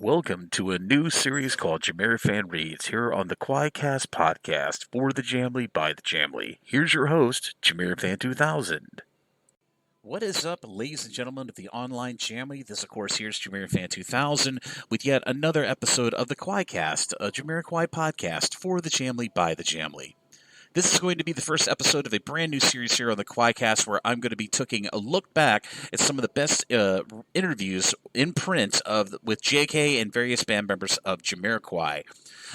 Welcome to a new series called JamiroFan Reads here on the QUAICast Podcast for the Jamly by the Jamly. Here's your host, JamiroFan 2000. What is up, ladies and gentlemen of the online Jamly? This, of course, here's JamiroFan 2000 with yet another episode of the QUAICast, a Jamiroquai podcast for the Jamly by the Jamly. This is going to be the first episode of a brand new series here on the QUAICast where I'm going to be taking a look back at some of the best interviews in print with JK and various band members of Jamiroquai.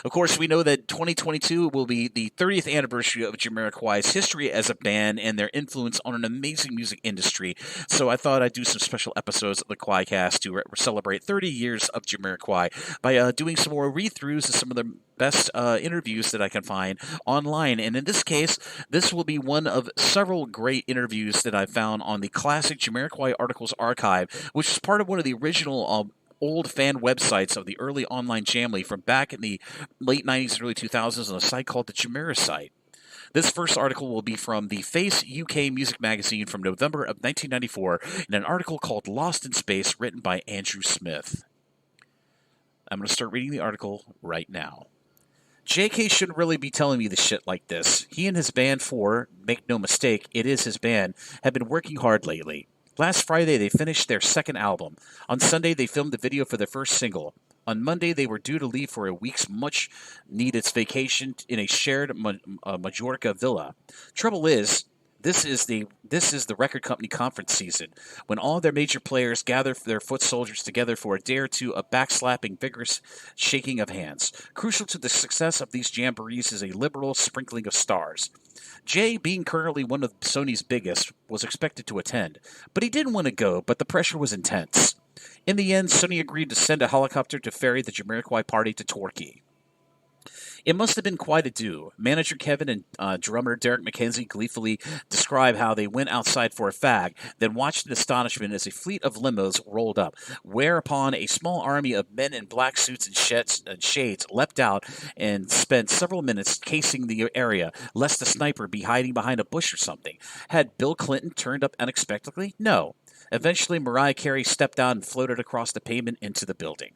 Of course, we know that 2022 will be the 30th anniversary of Jamiroquai's history as a band and their influence on an amazing music industry. So I thought I'd do some special episodes of the QUAICast to celebrate 30 years of Jamiroquai by doing some more read-throughs of some of the best interviews that I can find online. And in this case, this will be one of several great interviews that I found on the classic Jamiroquai Articles Archive, which is part of one of the original old fan websites of the early online Jamly from back in the late 90s and early 2000s on a site called the Jamiro site. This first article will be from the Face UK Music Magazine from November of 1994 in an article called Lost in Space written by Andrew Smith. I'm going to start reading the article right now. JK shouldn't really be telling me the shit like this. He and his band make no mistake, it is his band, have been working hard lately. Last Friday, they finished their second album. On Sunday, they filmed the video for their first single. On Monday, they were due to leave for a week's much-needed vacation in a shared Majorca villa. Trouble is, this is the record company conference season, when all their major players gather their foot soldiers together for a day or two of backslapping, vigorous shaking of hands. Crucial to the success of these jamborees is a liberal sprinkling of stars. Jay, being currently one of Sony's biggest, was expected to attend, but he didn't want to go, but the pressure was intense. In the end, Sony agreed to send a helicopter to ferry the Jamiroquai party to Torquay. It must have been quite a do. Manager Kevin and drummer Derek McKenzie gleefully describe how they went outside for a fag, then watched in astonishment as a fleet of limos rolled up, whereupon a small army of men in black suits and shades leapt out and spent several minutes casing the area, lest a sniper be hiding behind a bush or something. Had Bill Clinton turned up unexpectedly? No. Eventually, Mariah Carey stepped out and floated across the pavement into the building.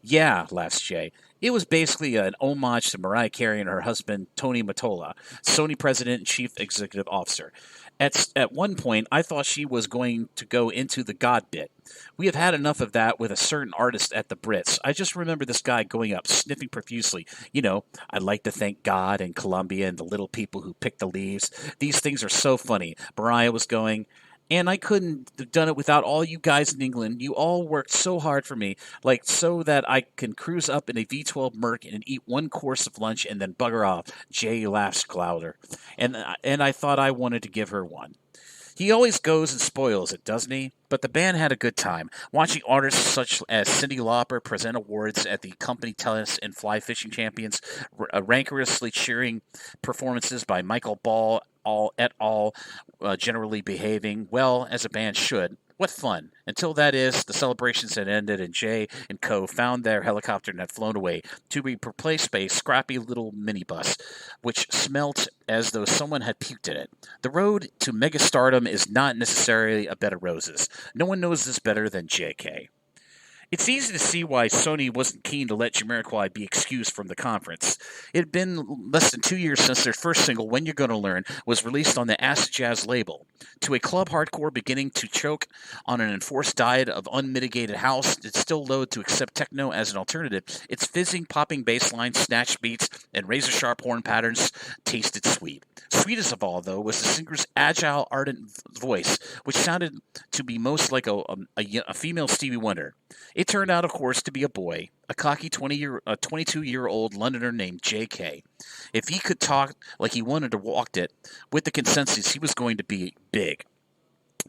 Yeah, laughs Jay. It was basically an homage to Mariah Carey and her husband, Tony Mottola, Sony president and chief executive officer. At one point, I thought she was going to go into the God bit. We have had enough of that with a certain artist at the Brits. I just remember this guy going up, sniffing profusely. You know, I'd like to thank God and Columbia and the little people who pick the leaves. These things are so funny. Mariah was going... And I couldn't have done it without all you guys in England. You all worked so hard for me, like so that I can cruise up in a V12 Merc and eat one course of lunch and then bugger off. Jay laughs louder. And I thought I wanted to give her one. He always goes and spoils it, doesn't he? But the band had a good time, watching artists such as Cyndi Lauper present awards at the company tennis and fly fishing champions, rancorously cheering performances by Michael Ball, generally behaving well as a band should. What fun. Until that is, the celebrations had ended and Jay and co. found their helicopter and had flown away to be replaced by a scrappy little minibus, which smelt as though someone had puked in it. The road to megastardom is not necessarily a bed of roses. No one knows this better than JK. It's easy to see why Sony wasn't keen to let Jamiroquai be excused from the conference. It had been less than 2 years since their first single, When You're Gonna Learn, was released on the Acid Jazz label. To a club hardcore beginning to choke on an enforced diet of unmitigated house, it's still loath to accept techno as an alternative. Its fizzing, popping bass lines, snatch beats, and razor-sharp horn patterns tasted sweet. Sweetest of all, though, was the singer's agile, ardent voice, which sounded to be most like a female Stevie Wonder. It turned out, of course, to be a boy, a cocky 22-year-old Londoner named J.K. If he could talk like he wanted to walk it, with the consensus, he was going to be big.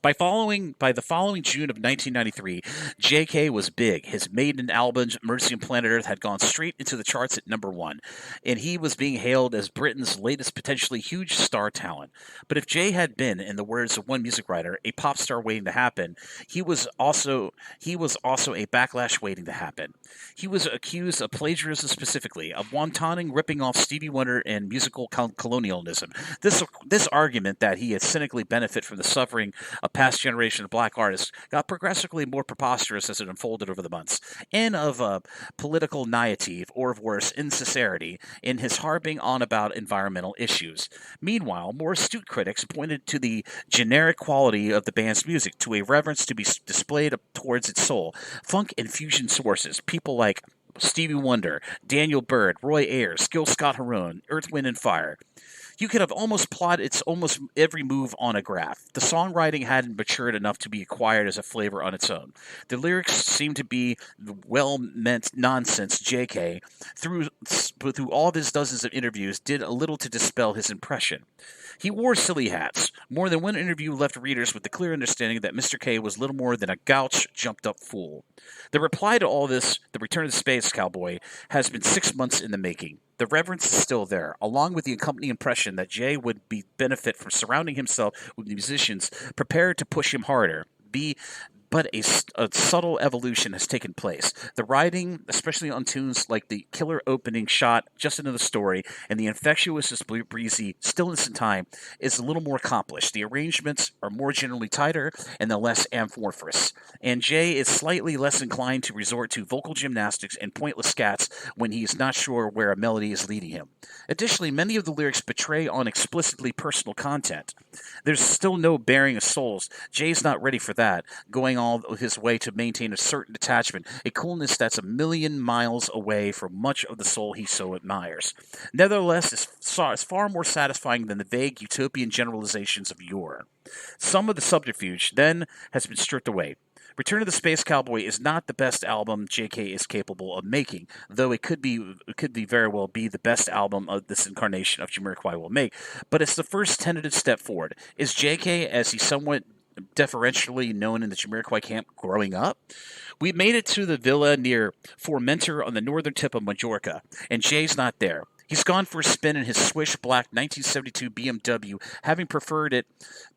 By the following June of 1993, J.K. was big. His maiden album, Mercy on Planet Earth, had gone straight into the charts at number 1, and he was being hailed as Britain's latest potentially huge star talent. But if Jay had been, in the words of one music writer, a pop star waiting to happen, he was also a backlash waiting to happen. He was accused of plagiarism specifically, of wantoning, ripping off Stevie Wonder and musical colonialism. This argument that he had cynically benefited from the suffering a past generation of black artists got progressively more preposterous as it unfolded over the months, and of political naivete, or of worse, insincerity, in his harping on about environmental issues. Meanwhile, more astute critics pointed to the generic quality of the band's music, to a reverence to be displayed towards its soul, funk and fusion sources, people like Stevie Wonder, Daniel Byrd, Roy Ayers, Gil Scott-Heron, Earth, Wind and Fire. You could have almost plotted its almost every move on a graph. The songwriting hadn't matured enough to be acquired as a flavor on its own. The lyrics seemed to be well-meant nonsense. JK, through all of his dozens of interviews, did a little to dispel his impression. He wore silly hats. More than one interview left readers with the clear understanding that Mr. K was little more than a gouch, jumped-up fool. The reply to all this, the return of the Space Cowboy, has been 6 months in the making. The reverence is still there, along with the accompanying impression that Jay would benefit from surrounding himself with musicians prepared to push him harder. But a subtle evolution has taken place. The writing, especially on tunes like the killer opening shot just into the story and the infectious breezy stillness in time, is a little more accomplished. The arrangements are more generally tighter and the less amorphous. And Jay is slightly less inclined to resort to vocal gymnastics and pointless scats when he is not sure where a melody is leading him. Additionally, many of the lyrics betray on explicitly personal content. There's still no bearing of souls. Jay's not ready for that, going all his way to maintain a certain detachment, a coolness that's a million miles away from much of the soul he so admires. Nevertheless, it's far more satisfying than the vague utopian generalizations of yore. Some of the subterfuge, then, has been stripped away. Return of the Space Cowboy is not the best album JK is capable of making, though it could very well be the best album of this incarnation of Jamiroquai will make, but it's the first tentative step forward. Is JK, as he's somewhat deferentially known in the Jamiroquai camp, growing up? We made it to the villa near Formentor on the northern tip of Majorca, and Jay's not there. He's gone for a spin in his swish black 1972 BMW, having preferred it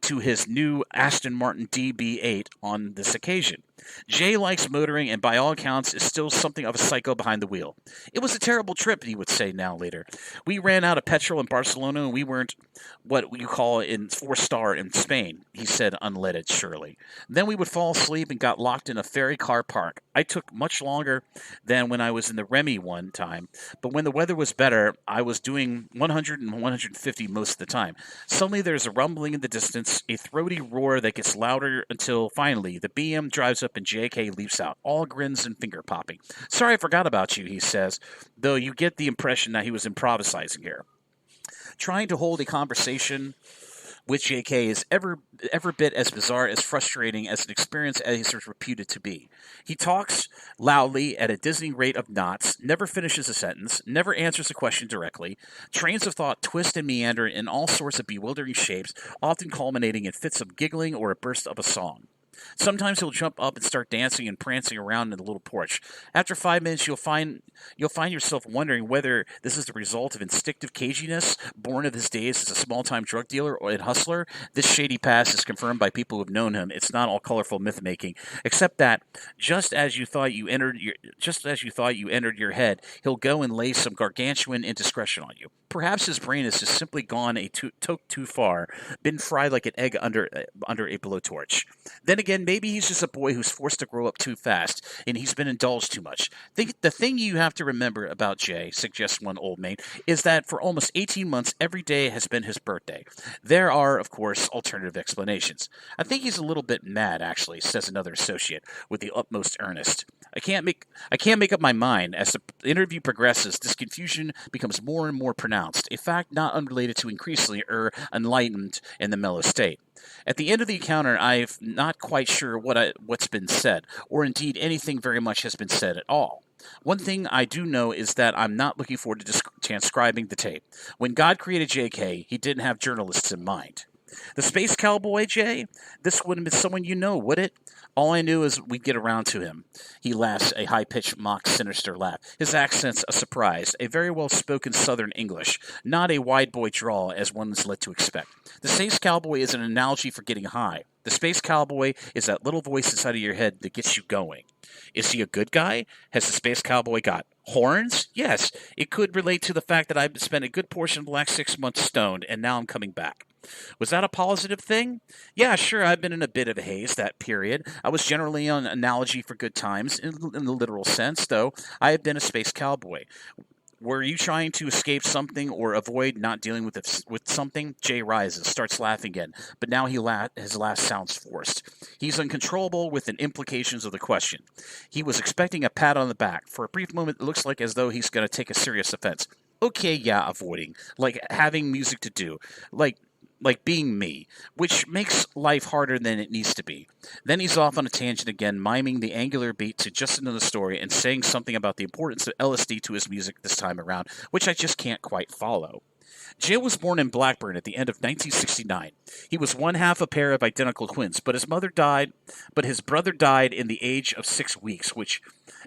to his new Aston Martin DB8 on this occasion. Jay likes motoring and by all accounts is still something of a psycho behind the wheel. It was a terrible trip, he would say now later. We ran out of petrol in Barcelona and we weren't what you call in 4-star in Spain, he said unleaded surely. Then we would fall asleep and got locked in a ferry car park. I took much longer than when I was in the Remy one time, but when the weather was better, I was doing 100 and 150 most of the time. Suddenly there's a rumbling in the distance, a throaty roar that gets louder until finally the BM drives up and JK leaps out, all grins and finger popping. Sorry I forgot about you, he says, though you get the impression that he was improvising here. Trying to hold a conversation with JK is every bit as bizarre, as frustrating as an experience as he's reputed to be. He talks loudly at a dizzying rate of knots, never finishes a sentence, never answers a question directly. Trains of thought twist and meander in all sorts of bewildering shapes, often culminating in fits of giggling or a burst of a song. Sometimes he'll jump up and start dancing and prancing around in the little porch. After 5 minutes, you'll find yourself wondering whether this is the result of instinctive caginess, born of his days as a small-time drug dealer and hustler. This shady past is confirmed by people who've known him. It's not all colorful myth-making, except that just as you thought you entered your head, he'll go and lay some gargantuan indiscretion on you. Perhaps his brain has just simply gone too far, been fried like an egg under a blowtorch. Then again, maybe he's just a boy who's forced to grow up too fast, and he's been indulged too much. The thing you have to remember about Jay, suggests one old mate, is that for almost 18 months, every day has been his birthday. There are, of course, alternative explanations. I think he's a little bit mad, actually, says another associate, with the utmost earnest. I can't make up my mind. As the interview progresses, this confusion becomes more and more pronounced, a fact not unrelated to increasingly enlightened in the mellow state. At the end of the encounter, I'm not quite sure what's been said, or indeed anything very much has been said at all. One thing I do know is that I'm not looking forward to transcribing the tape. When God created JK, he didn't have journalists in mind. The Space Cowboy, Jay? This wouldn't have been someone you know, would it? All I knew is we'd get around to him. He laughs, a high-pitched, mock, sinister laugh. His accent's a surprise, a very well-spoken Southern English, not a wide boy drawl as one is led to expect. The Space Cowboy is an analogy for getting high. The Space Cowboy is that little voice inside of your head that gets you going. Is he a good guy? Has the Space Cowboy got horns? Yes. It could relate to the fact that I've spent a good portion of the last 6 months stoned, and now I'm coming back. Was that a positive thing? Yeah, sure, I've been in a bit of a haze that period. I was generally on analogy for good times in the literal sense, though I have been a space cowboy. Were you trying to escape something or avoid not dealing with something? Jay rises, starts laughing again, but now his laugh sounds forced. He's uncontrollable with the implications of the question. He was expecting a pat on the back. For a brief moment, it looks like as though he's going to take a serious offense. Okay, yeah, avoiding, like having music to do, like being me, which makes life harder than it needs to be. Then he's off on a tangent again, miming the angular beat to just another story and saying something about the importance of LSD to his music this time around, which I just can't quite follow. Jay was born in Blackburn at the end of 1969. He was one half a pair of identical twins, but his brother died in the age of 6 weeks,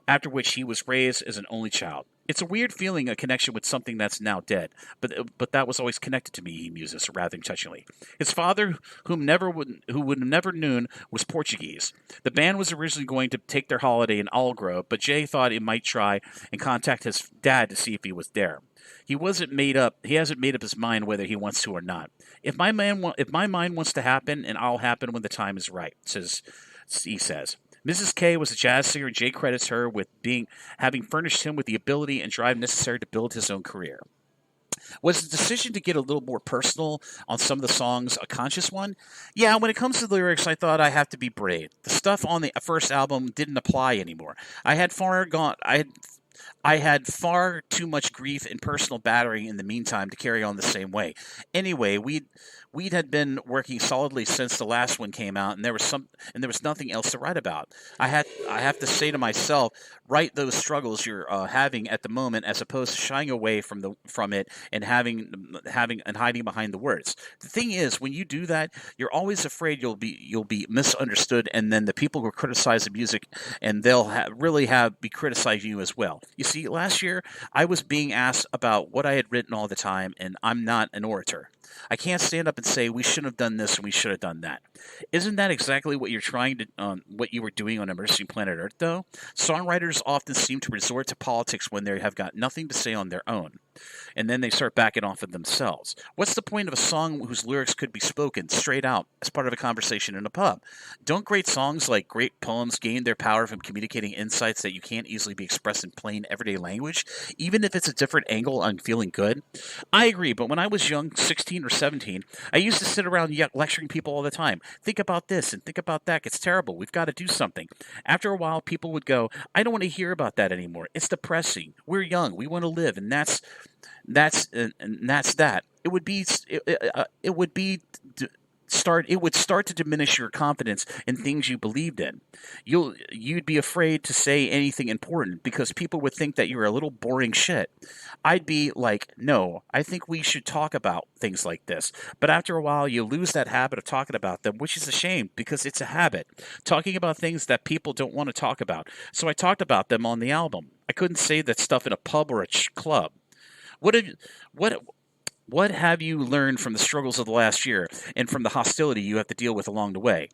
after which he was raised as an only child. It's a weird feeling, a connection with something that's now dead, but that was always connected to me, he muses rather touchingly. His father, who would have never known, was Portuguese. The band was originally going to take their holiday in Algarve, but Jay thought it might try and contact his dad to see if he was there. He hasn't made up his mind whether he wants to or not. If my mind wants to happen, and I'll happen when the time is right, he says. Mrs. K was a jazz singer, and Jay credits her with having furnished him with the ability and drive necessary to build his own career. Was the decision to get a little more personal on some of the songs a conscious one? Yeah, when it comes to the lyrics, I thought I have to be brave. The stuff on the first album didn't apply anymore. I had far too much grief and personal battering in the meantime to carry on the same way. Anyway, we'd had been working solidly since the last one came out, and there was nothing else to write about. I have to say to myself, write those struggles you're having at the moment, as opposed to shying away from it and hiding behind the words. The thing is, when you do that, you're always afraid you'll be misunderstood, and then the people who criticize the music, and they'll be criticizing you as well. You see, last year I was being asked about what I had written all the time, and I'm not an orator. I can't stand up and say we shouldn't have done this and we should have done that. Isn't that exactly what what you were doing on Emergency Planet Earth, though? Songwriters often seem to resort to politics when they have got nothing to say on their own, and then they start backing off of themselves. What's the point of a song whose lyrics could be spoken straight out as part of a conversation in a pub? Don't great songs like great poems gain their power from communicating insights that you can't easily be expressed in plain everyday language, even if it's a different angle on feeling good? I agree, but when I was young, 16 or 17, I used to sit around lecturing people all the time. Think about this and think about that. It's terrible. We've got to do something. After a while, people would go, I don't want to hear about that anymore. It's depressing. We're young. We want to live. And that's that. It would start to diminish your confidence in things you believed in. You'd be afraid to say anything important because people would think that you're a little boring shit. I'd be like, no, I think we should talk about things like this. But after a while, you lose that habit of talking about them, which is a shame because it's a habit. Talking about things that people don't want to talk about. So I talked about them on the album. I couldn't say that stuff in a pub or a club. What have you learned from the struggles of the last year and from the hostility you have to deal with along the way?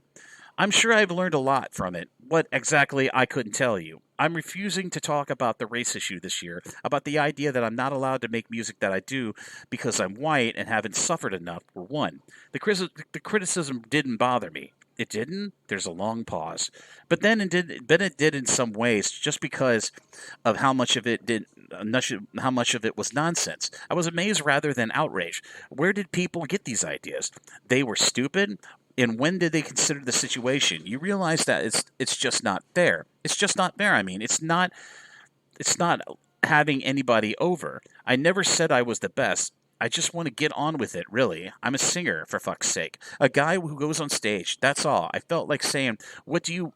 I'm sure I've learned a lot from it. What exactly, I couldn't tell you. I'm refusing to talk about the race issue this year, about the idea that I'm not allowed to make music that I do because I'm white and haven't suffered enough, for one. The criticism didn't bother me. It didn't? There's a long pause. But then it did in some ways, just because of how much of it was nonsense. I was amazed rather than outraged. Where did people get these ideas? They were stupid? And when did they consider the situation? You realize that it's just not fair. It's just not fair. I mean, it's not having anybody over. I never said I was the best. I just want to get on with it, really. I'm a singer, for fuck's sake. A guy who goes on stage, that's all. I felt like saying, what do you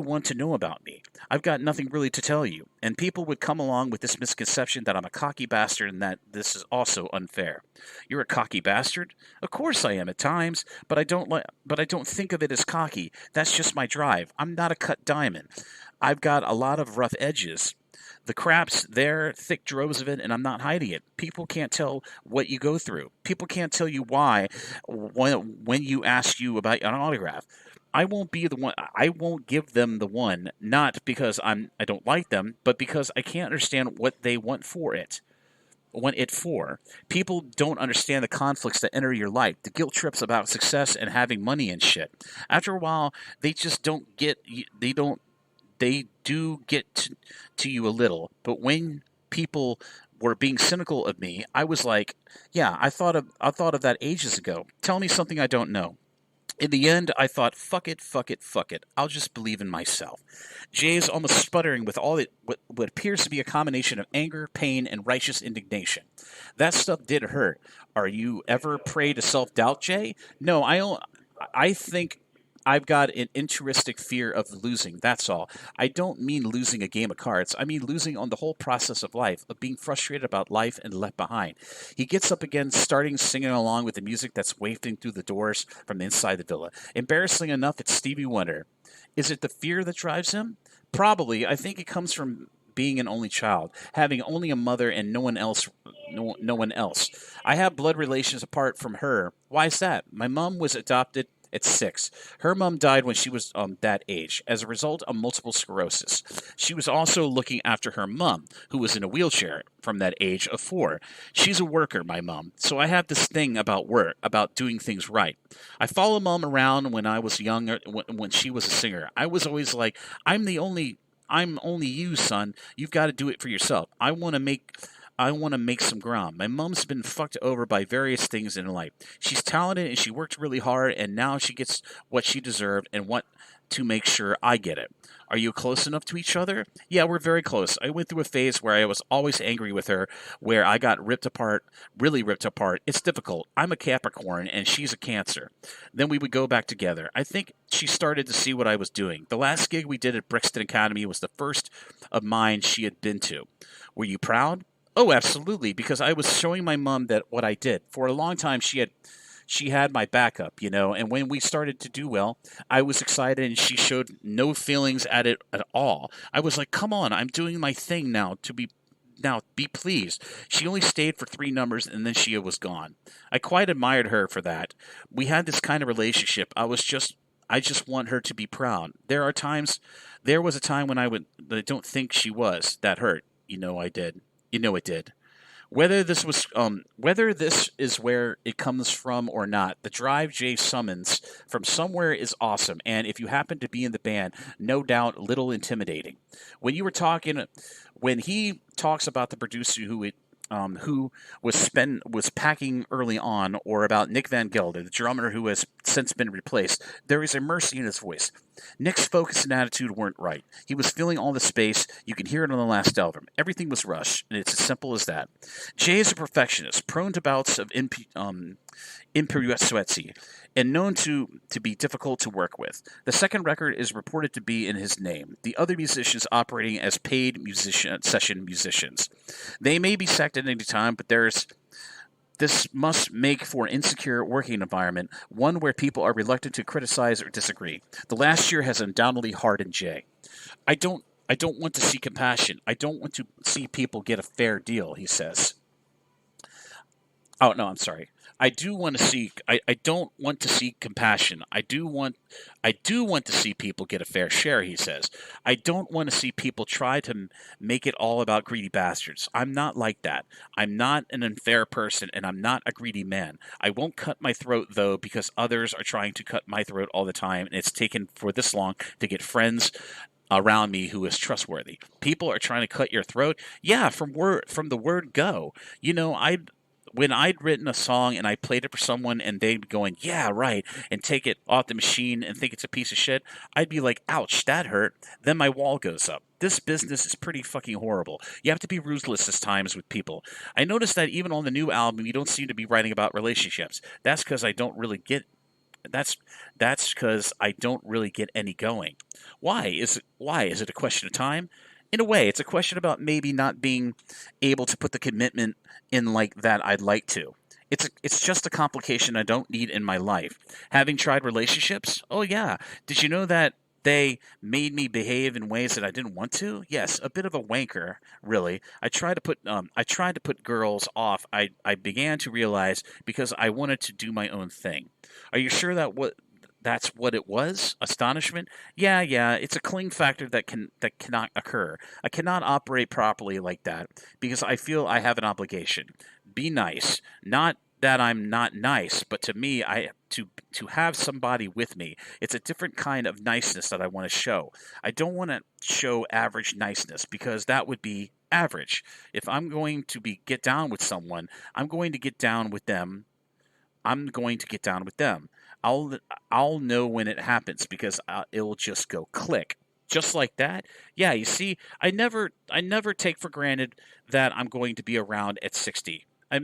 want to know about me? I've got nothing really to tell you. And people would come along with this misconception that I'm a cocky bastard and that this is also unfair. You're a cocky bastard? Of course I am at times, but I don't think of it as cocky. That's just my drive. I'm not a cut diamond. I've got a lot of rough edges. The crap's there, thick droves of it, and I'm not hiding it. People can't tell what you go through. People can't tell you why when you ask you about an autograph. I won't be the one. I won't give them the one, not because I don't like them, but because I can't understand what they want for it. at 4. People don't understand the conflicts that enter your life, the guilt trips about success and having money and shit. After a while, they just don't get, they do get to you a little. But when people were being cynical of me, I was like, yeah, I thought of that ages ago. Tell me something I don't know. In the end, I thought, fuck it, fuck it, fuck it. I'll just believe in myself. Jay is almost sputtering with what appears to be a combination of anger, pain, and righteous indignation. That stuff did hurt. Are you ever prey to self-doubt, Jay? No, I think I've got an intrinsic fear of losing, that's all. I don't mean losing a game of cards. I mean losing on the whole process of life, of being frustrated about life and left behind. He gets up again, starting singing along with the music that's wafting through the doors from the inside the villa. Embarrassingly enough, it's Stevie Wonder. Is it the fear that drives him? Probably. I think it comes from being an only child, having only a mother and no one else. No one else. I have blood relations apart from her. Why is that? My mom was adopted at 6. Her mom died when she was that age as a result of multiple sclerosis. She was also looking after her mom, who was in a wheelchair from that age of 4. She's a worker, my mom, so I have this thing about work, about doing things right. I followed mom around when I was younger, when she was a singer. I was always like, I'm only you, son. You've got to do it for yourself. I want to make some ground. My mom's been fucked over by various things in life. She's talented and she worked really hard, and now she gets what she deserved and want to make sure I get it. Are you close enough to each other? Yeah, we're very close. I went through a phase where I was always angry with her, where I got ripped apart, really ripped apart. It's difficult. I'm a Capricorn and she's a Cancer. Then we would go back together. I think she started to see what I was doing. The last gig we did at Brixton Academy was the first of mine she had been to. Were you proud? Oh, absolutely, because I was showing my mom that what I did. For a long time, she had my backup, and when we started to do well, I was excited, and she showed no feelings at it at all. I was like, come on, I'm doing my thing now, be pleased. She only stayed for 3 numbers, and then she was gone. I quite admired her for that. We had this kind of relationship. I just want her to be proud. There was a time when I don't think she was. That hurt. I did. It did. Whether this is where it comes from or not, the drive Jay summons from somewhere is awesome, and if you happen to be in the band, no doubt little intimidating. When he talks about the producer who was packing early on, or about Nick Van Gelder, the drummer who has since been replaced, there is a mercy in his voice. Nick's focus and attitude weren't right. He was filling all the space. You can hear it on the last album. Everything was rushed, and it's as simple as that. Jay is a perfectionist, prone to bouts of impetuosity, and known to be difficult to work with. The second record is reported to be in his name. The other musicians operating as paid session musicians. They may be sacked at any time, but this must make for an insecure working environment, one where people are reluctant to criticize or disagree. The last year has undoubtedly hardened Jay. I don't want to see compassion. I don't want to see people get a fair deal, he says. Oh, no, I'm sorry. I don't want to see compassion. I do want to see people get a fair share, he says. I don't want to see people try to make it all about greedy bastards. I'm not like that. I'm not an unfair person, and I'm not a greedy man. I won't cut my throat, though, because others are trying to cut my throat all the time, and it's taken for this long to get friends around me who is trustworthy. People are trying to cut your throat? Yeah, from the word go. When I'd written a song and I played it for someone and they'd be going, yeah, right, and take it off the machine and think it's a piece of shit, I'd be like, ouch, that hurt. Then my wall goes up. This business is pretty fucking horrible. You have to be ruthless at times with people. I noticed that even on the new album, you don't seem to be writing about relationships. That's because I don't really get any going. Why? Is it a question of time? In a way, it's a question about maybe not being able to put the commitment in like that I'd like to. It's just a complication I don't need in my life. Having tried relationships? Oh yeah. Did you know that they made me behave in ways that I didn't want to? Yes, a bit of a wanker, really. I tried to put girls off. I began to realize because I wanted to do my own thing. Are you sure that that's what it was, astonishment. Yeah, it's a cling factor that cannot occur. I cannot operate properly like that because I feel I have an obligation. Be nice. Not that I'm not nice, but to me, I to have somebody with me, it's a different kind of niceness that I want to show. I don't want to show average niceness because that would be average. If I'm going to get down with someone, I'm going to get down with them. I'm going to get down with them. I'll know when it happens because it'll just go click. Just like that. Yeah, you see, I never take for granted that I'm going to be around at 60. I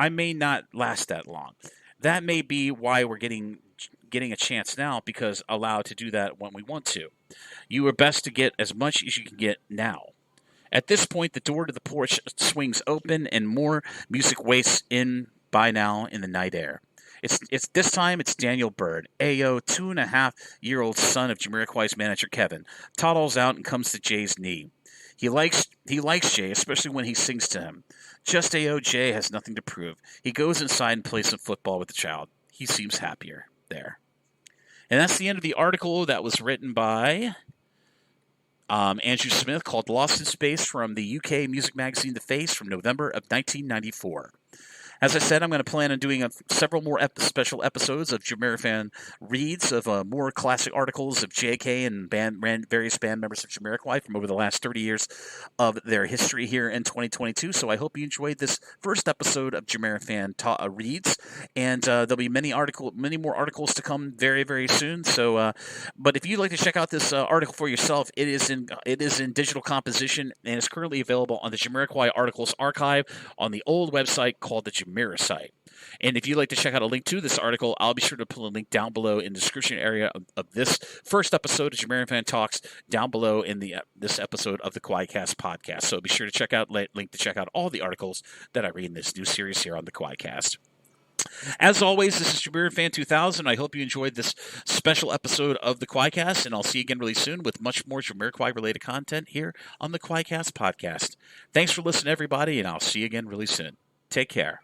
may not last that long. That may be why we're getting a chance now, because allowed to do that when we want to. You are best to get as much as you can get now. At this point, the door to the porch swings open and more music wastes in by now in the night air. It's this time it's Daniel Bird, AO 2.5-year-old son of Jamiroquai's manager Kevin, toddles out and comes to Jay's knee. He likes Jay, especially when he sings to him. Just AO Jay has nothing to prove. He goes inside and plays some football with the child. He seems happier there. And that's the end of the article that was written by Andrew Smith, called Lost in Space, from the UK music magazine The Face, from November of 1994. As I said, I'm going to plan on doing several more special episodes of JamiroFan Reads, of more classic articles of JK and various band members of Jamiroquai from over the last 30 years of their history here in 2022. So I hope you enjoyed this first episode of JamiroFan Reads, and there'll be many more articles to come very, very soon. So, but if you'd like to check out this article for yourself, it is in digital composition and is currently available on the Jamiroquai Articles Archive on the old website called the Jamiro site. And if you'd like to check out a link to this article, I'll be sure to put a link down below in the description area of this first episode of JamiroFan Talks, down below in this episode of the QUAICast Podcast. So be sure to check out all the articles that I read in this new series here on the QUAICast. As always, this is JamiroFan 2000. I hope you enjoyed this special episode of the QUAICast, and I'll see you again really soon with much more Jamiroquai-related content here on the QUAICast Podcast. Thanks for listening, everybody, and I'll see you again really soon. Take care.